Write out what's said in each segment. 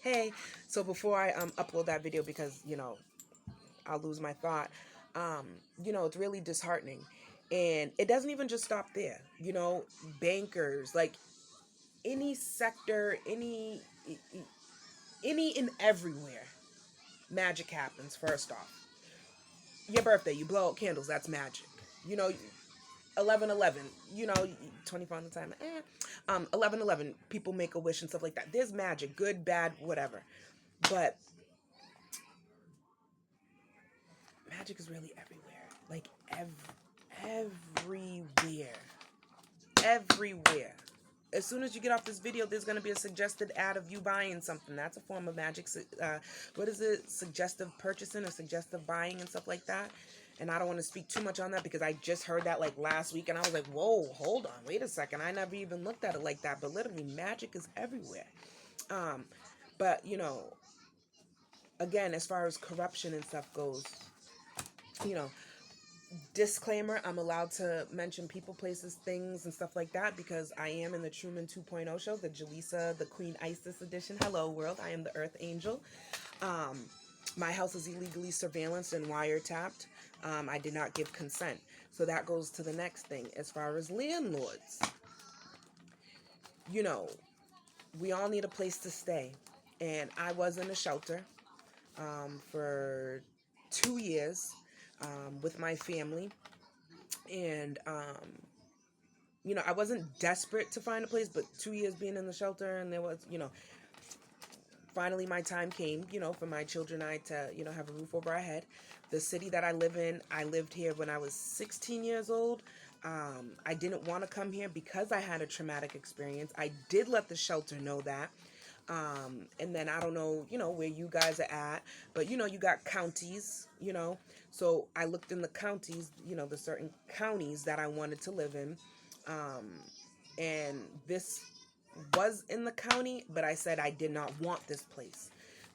Hey, so before I upload that video, because I'll lose my thought. um it's really disheartening, and it doesn't even just stop there. Bankers, like any sector, any and everywhere, magic happens. First off, your birthday, you blow out candles, that's magic. you know 11/11, 24 on the time, 11/11, people make a wish and stuff like that. There's magic, good, bad, whatever. But magic is really everywhere. Like everywhere. Everywhere. As soon as you get off this video, there's going to be a suggested ad of you buying something. That's a form of magic. What is it? Suggestive purchasing or suggestive buying and stuff like that. And I don't want to speak too much on that because I just heard that like last week and I was like, whoa, hold on, wait a second. I never even looked at it like that. But literally, magic is everywhere. Um, but, again, as far as corruption and stuff goes, you know, disclaimer, I'm allowed to mention people, places, things, and stuff like that because I am in the Truman 2.0 show, the Jaleesa, the Queen Isis edition. Hello, world. I am the Earth Angel. Um, my house is illegally surveillanced and wiretapped. I did not give consent. So that goes to the next thing. As far as landlords, you know, we all need a place to stay. And I was in a shelter for 2 years with my family. And I wasn't desperate to find a place, but 2 years being in the shelter, and there was, finally my time came, for my children and I to, have a roof over our head. The city that I live in, I lived here when I was 16 years old. I didn't want to come here because I had a traumatic experience. I did let the shelter know that. And then I don't know, where you guys are at, but you got counties, so I looked in the counties, the certain counties that I wanted to live in. Um, and this was in the county, but I said I did not want this place.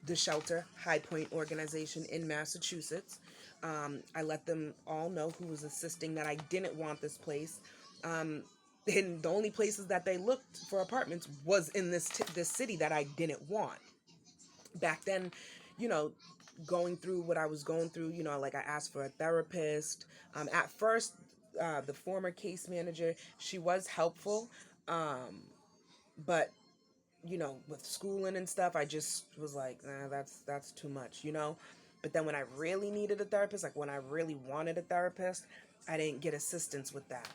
The shelter, High Point organization in Massachusetts. I let them all know who was assisting that I didn't want this place. And the only places that they looked for apartments was in this city that I didn't want. Back then, you know, going through what I was going through, like I asked for a therapist. At first, the former case manager, she was helpful, but with schooling and stuff, I just was like, nah, that's too much. But then when I really needed a therapist, like when I really wanted a therapist, I didn't get assistance with that.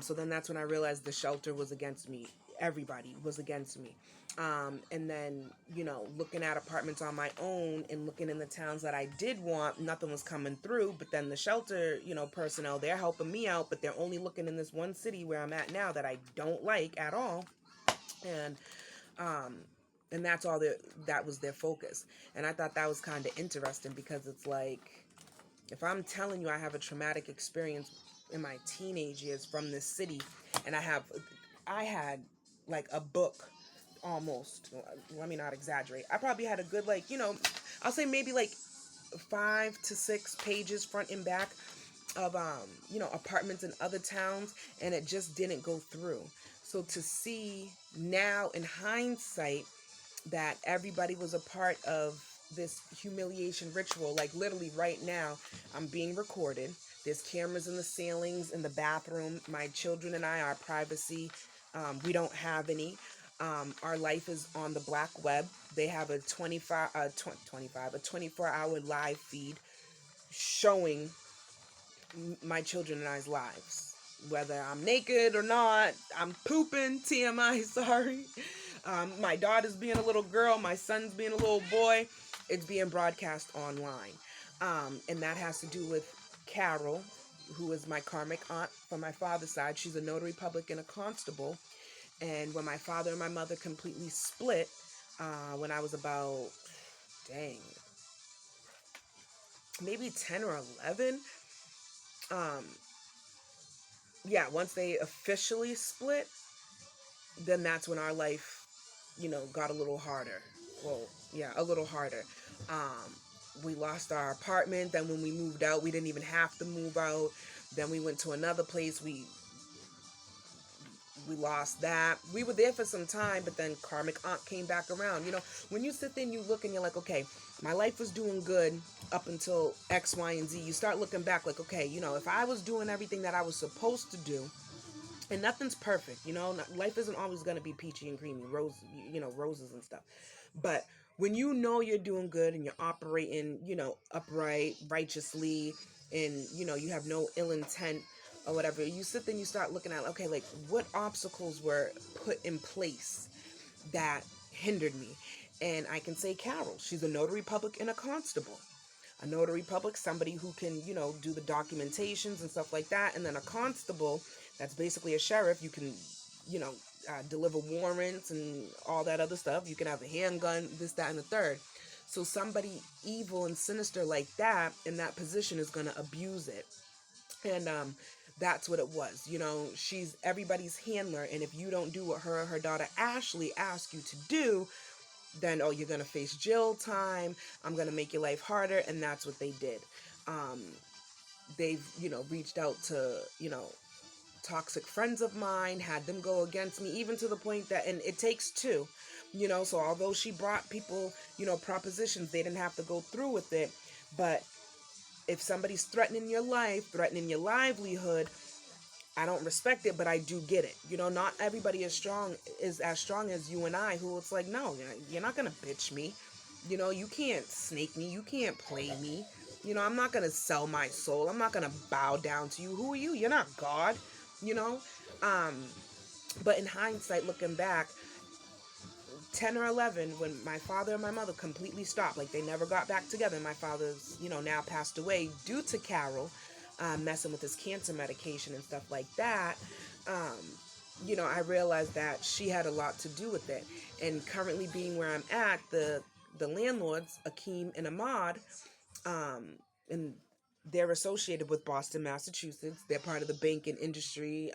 So then that's when I realized the shelter was against me. Everybody was against me. And then, looking at apartments on my own and looking in the towns that I did want, nothing was coming through. But then the shelter, personnel, they're helping me out, but they're only looking in this one city where I'm at now that I don't like at all. And um and that's all that was their focus. And I thought that was kind of interesting because it's like, if I'm telling you I have a traumatic experience in my teenage years from this city, and I had like a book almost, let me not exaggerate, I probably had a good, like, I'll say maybe like 5 to 6 pages front and back of apartments in other towns, and it just didn't go through. So to see now in hindsight that everybody was a part of this humiliation ritual, like literally right now, I'm being recorded. There's cameras in the ceilings, in the bathroom. My children and I, our privacy, we don't have any. Our life is on the black web. They have a 24-hour live feed showing my children and I's lives. Whether I'm naked or not, I'm pooping, TMI, sorry. My daughter's being a little girl, my son's being a little boy. It's being broadcast online. And that has to do with Carol, who is my karmic aunt from my father's side. She's a notary public and a constable. And when my father and my mother completely split, when I was about, dang, maybe 10 or 11, um, yeah, once they officially split, then that's when our life, got a little harder. Well, yeah, a little harder. We lost our apartment. Then when we moved out, we didn't even have to move out. Then we went to another place. We We lost that. We were there for some time, but then karmic aunt came back around. When you sit there and you look and you're like, okay, my life was doing good up until X, Y, and Z. You start looking back like, okay, if I was doing everything that I was supposed to do, and nothing's perfect, life isn't always going to be peachy and creamy, roses and stuff. But when you're doing good and you're operating, upright, righteously, and you have no ill intent or whatever, you sit there and you start looking at, okay, like, what obstacles were put in place that hindered me? And I can say Carol, she's a notary public and a constable. A notary public, somebody who can, do the documentations and stuff like that. And then a constable, that's basically a sheriff. You can, you know, deliver warrants and all that other stuff. You can have a handgun, this, that, and the third. So somebody evil and sinister like that in that position is going to abuse it. And that's what it was. She's everybody's handler. And if you don't do what her or her daughter Ashley asked you to do, then, oh, you're going to face jail time. I'm going to make your life harder. And that's what they did. They've, reached out to, toxic friends of mine, had them go against me, even to the point that, and it takes two, so although she brought people, propositions, they didn't have to go through with it. But if somebody's threatening your life, threatening your livelihood, I don't respect it, but I do get it. Not everybody is as strong as you and I, who it's like, no, you're not going to bitch me. You can't snake me. You can't play me. I'm not going to sell my soul. I'm not going to bow down to you. Who are you? You're not God, But in hindsight, looking back, 10 or 11, when my father and my mother completely stopped, like they never got back together. My father's, now passed away due to Carol messing with his cancer medication and stuff like that. I realized that she had a lot to do with it. And currently being where I'm at, the landlords, Akeem and Ahmad, and they're associated with Boston, Massachusetts. They're part of the banking industry.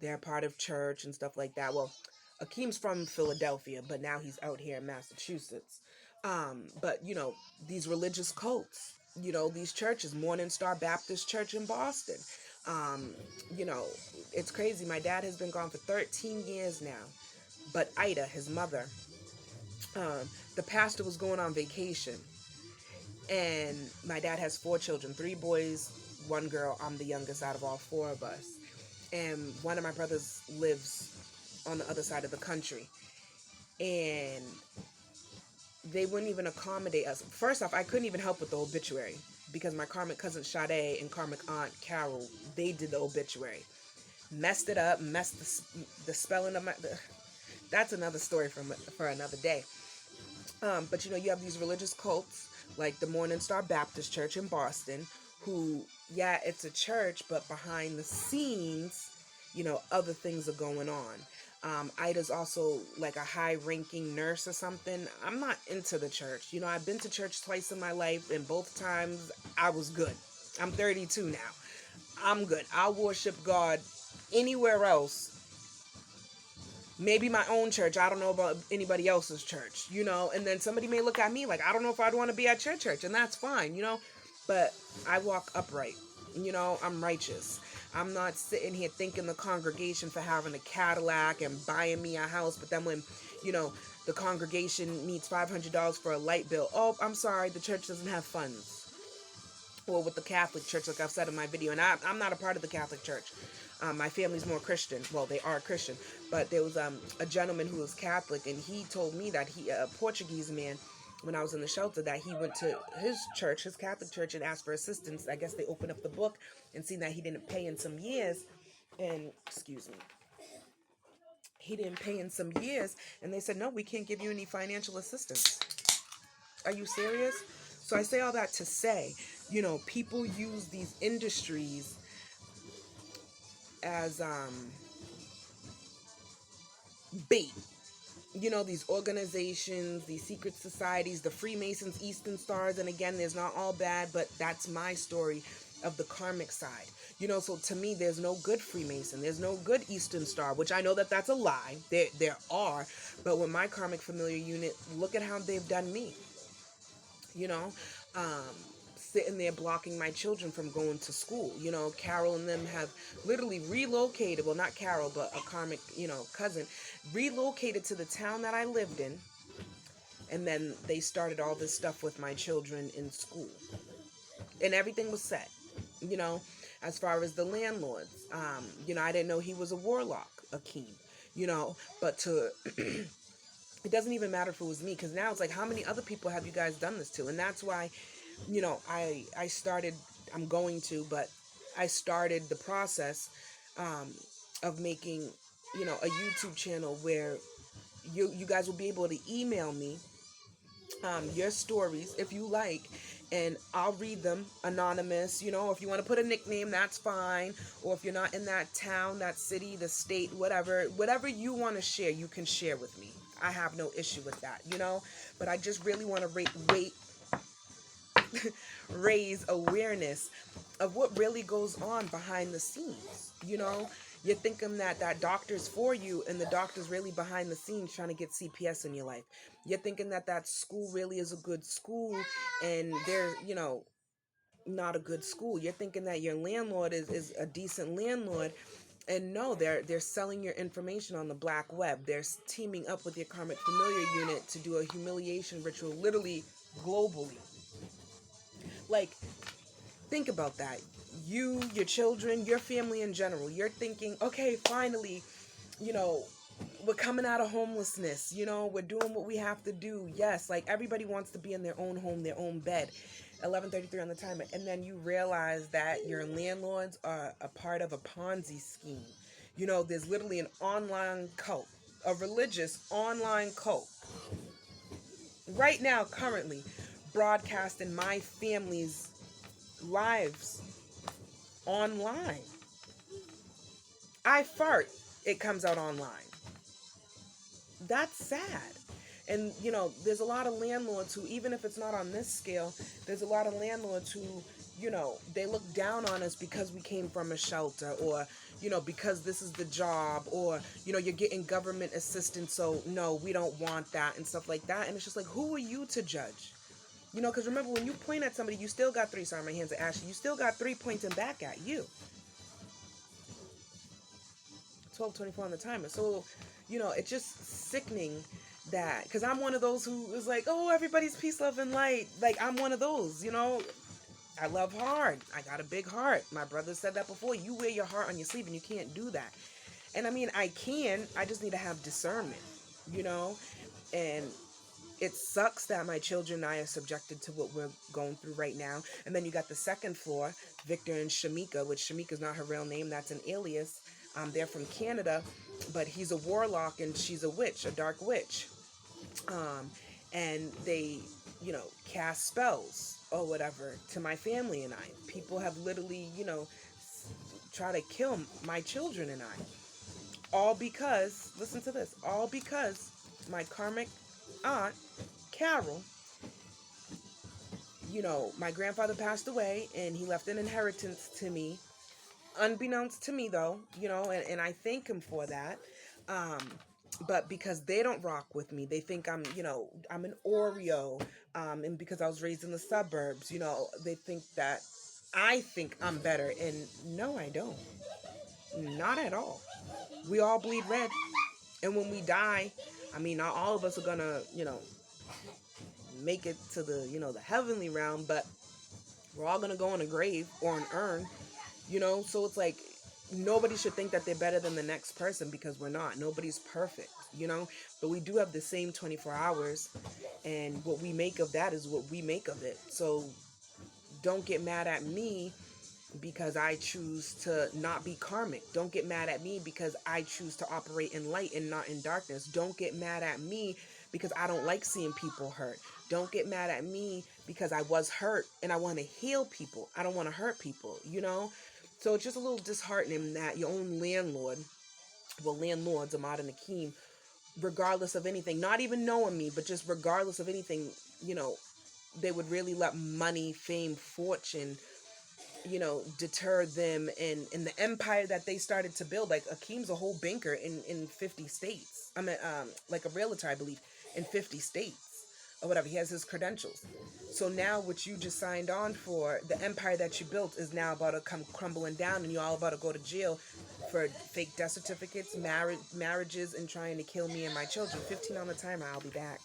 They're part of church and stuff like that. Well, Akeem's from Philadelphia, but now he's out here in Massachusetts. But, these religious cults, these churches, Morning Star Baptist Church in Boston. It's crazy. My dad has been gone for 13 years now. But Ida, his mother, the pastor was going on vacation. And my dad has 4 children, 3 boys, 1 girl. I'm the youngest out of all 4 of us. And one of my brothers lives on the other side of the country. And they wouldn't even accommodate us. First off, I couldn't even help with the obituary because my karmic cousin Sade and karmic aunt Carol, they did the obituary. Messed it up, messed the spelling of my... That's another story for another day. But, you have these religious cults like the Morning Star Baptist Church in Boston who, yeah, it's a church, but behind the scenes, other things are going on. Ida's also like a high-ranking nurse or something. I'm not into the church. I've been to church twice in my life, and both times I was good. I'm 32 now. I'm good. I'll worship God anywhere else. Maybe my own church. I don't know about anybody else's church, and then somebody may look at me like, I don't know if I'd want to be at your church, and that's fine, but I walk upright. I'm righteous. I'm not sitting here thanking the congregation for having a Cadillac and buying me a house, but then when, the congregation needs $500 for a light bill, oh, I'm sorry, the church doesn't have funds. Or with the Catholic Church, like I've said in my video, and I'm not a part of the Catholic Church. My family's more Christian. Well, they are Christian, but there was a gentleman who was Catholic, and he told me that a Portuguese man, when I was in the shelter, that he went to his church, his Catholic church, and asked for assistance. I guess they opened up the book and seen that he didn't pay in some years, and he didn't pay in some years, and they said, no, we can't give you any financial assistance. Are you serious? So I say all that to say, people use these industries as bait. These organizations, these secret societies, the Freemasons, Eastern Stars, and again, there's not all bad, but that's my story of the karmic side. So to me, there's no good Freemason, there's no good Eastern Star, which I know that that's a lie. There are, but with my karmic familiar unit, look at how they've done me. sitting there blocking my children from going to school. You know, Carol and them have literally relocated. Well, not Carol, but a karmic, cousin, relocated to the town that I lived in. And then they started all this stuff with my children in school. And everything was set, you know, as far as the landlords. I didn't know he was a warlock, Akeem, but to it doesn't even matter if it was me, because now it's like, how many other people have you guys done this to? And that's why, I started, I'm going to, but I started the process of making, a YouTube channel where you guys will be able to email me your stories if you like, and I'll read them anonymous. If you want to put a nickname, that's fine. Or if you're not in that town, that city, the state, whatever you want to share, you can share with me. I have no issue with that, but I just really want to raise awareness of what really goes on behind the scenes. You're thinking that doctor's for you, and the doctor's really behind the scenes trying to get CPS in your life. You're thinking that school really is a good school, and they're, not a good school. You're thinking that your landlord is a decent landlord, and no, they're selling your information on the black web. They're teaming up with your karmic familiar unit to do a humiliation ritual, literally globally. Like, think about that. You, your children, your family in general, you're thinking, okay, finally, we're coming out of homelessness. We're doing what we have to do. Yes, like, everybody wants to be in their own home, their own bed. 11:33 on the timer. And then you realize that your landlords are a part of a Ponzi scheme. There's literally an online cult, a religious online cult, right now, currently, broadcasting my family's lives online. I fart, it comes out online. That's sad. And, there's a lot of landlords who, even if it's not on this scale, there's a lot of landlords who, they look down on us because we came from a shelter, or, because this is the job, or, you're getting government assistance, so no, we don't want that, and stuff like that. And it's just like, who are you to judge? Because remember, when you point at somebody, you still got three, sorry, my hands are ashy, you still got three pointing back at you. 12:24 on the timer. So, it's just sickening that, because I'm one of those who is like, oh, everybody's peace, love, and light. Like, I'm one of those, I love hard. I got a big heart. My brother said that before. You wear your heart on your sleeve, and you can't do that. And I mean, I just need to have discernment, and it sucks that my children and I are subjected to what we're going through right now. And then you got the second floor, Victor and Shamika, which Shamika's not her real name. That's an alias. They're from Canada, but he's a warlock and she's a witch, a dark witch. And they, cast spells or whatever to my family and I. People have literally, try to kill my children and I. All because, listen to this, all because my karmic aunt, Carol, my grandfather passed away and he left an inheritance to me, unbeknownst to me though, and I thank him for that. But because they don't rock with me, they think I'm an Oreo, and because I was raised in the suburbs, they think that I think I'm better, and no, I don't. Not at all. We all bleed red, and when we die, I mean, not all of us are gonna, make it to the, the heavenly realm, but we're all gonna go in a grave or an urn, so it's like, nobody should think that they're better than the next person, because we're not. Nobody's perfect, but we do have the same 24 hours, and what we make of that is what we make of it. So don't get mad at me because I choose to not be karmic. Don't get mad at me because I choose to operate in light and not in darkness. Don't get mad at me because I don't like seeing people hurt. Don't get mad at me because I was hurt and I want to heal people. I don't want to hurt people, So it's just a little disheartening that your own landlord, well, landlords, Ahmad and Akeem, regardless of anything, not even knowing me, but just regardless of anything, they would really let money, fame, fortune, deter them in the empire that they started to build. Like, Akeem's a whole banker in 50 states. I mean, like a realtor, I believe, in 50 states. or whatever. He has his credentials. So now what you just signed on for, the empire that you built is now about to come crumbling down, and you're all about to go to jail for fake death certificates, marriages, and trying to kill me and my children. 15 on the timer. I'll be back.